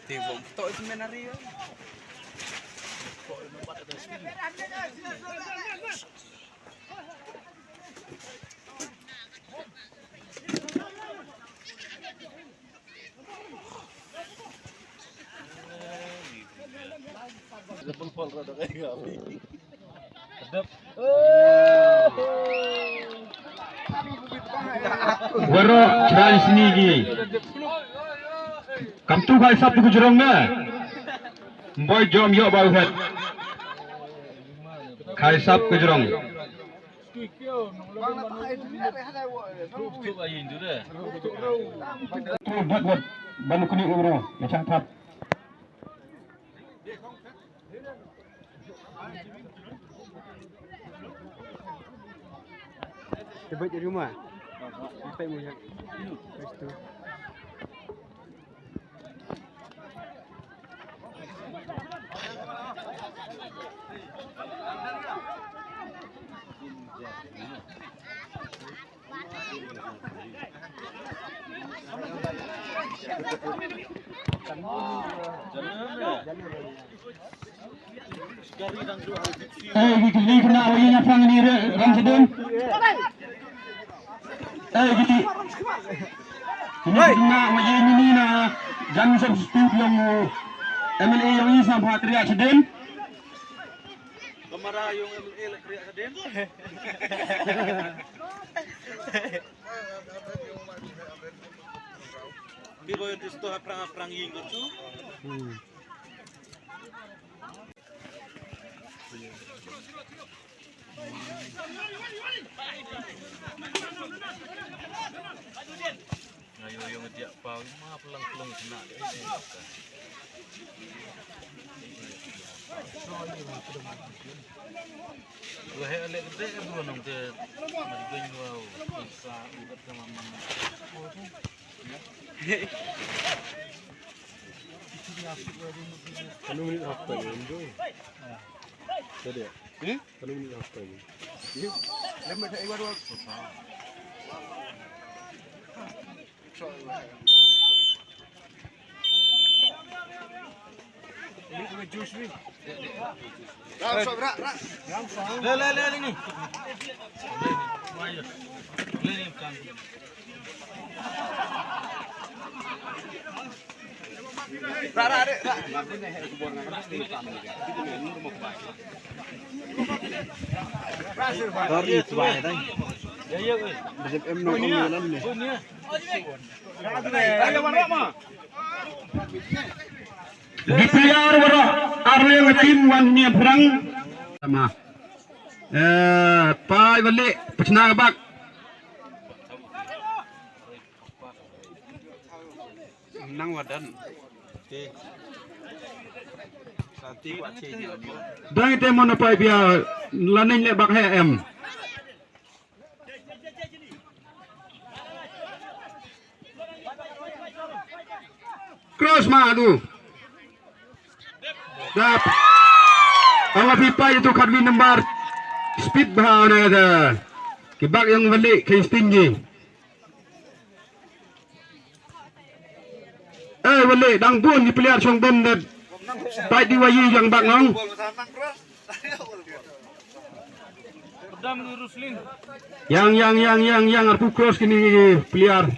Thì vốn tội cho men ari. Warok cerai sini gi. Kamtu kai sab tu jerong na. Boy jom yo bau het. Kai sab ke jerong. Tu buat banu kuning umro macam tap. Coba di rumah. Sampai mulia. Itu. Gini kena awalnya sang ni ram sedang. Gini. Ini kena awalnya ni na jangan substitute yang MLA yang ini sampai teriak sedang. Kamara yung MLA teriak sedang. Pero yung gusto perang inggot tu. Ayo yung dia pau mah pelang-pelang kena. Wah, elok gede kan dulu nong te. Majuin wow, bisa ubat sama mama. Kalau minit apa ni? Jadi. Kalau minit apa ni? Lama saya baru. Ini punya jus ni. Le ni. Ayo. Le ni kan. Rara. Dari itu ada. Ya. Bisa M0 komunan ni. Ayo mana? Dipeliar warok Arleng tim wan ni perang sama. Pai balik pecna bak. Nang wadan. Sati buat cina. Dang te mon pai bia laning le bak hem. Cross ma tu. Dap. Ang pipa itu kadwi number speed bahana ada. Kibak yang balik ke stingy. Balik dang pun dipeliar song bom dan pai diwayi yang bak nong. Yang arpu cross kini peliar.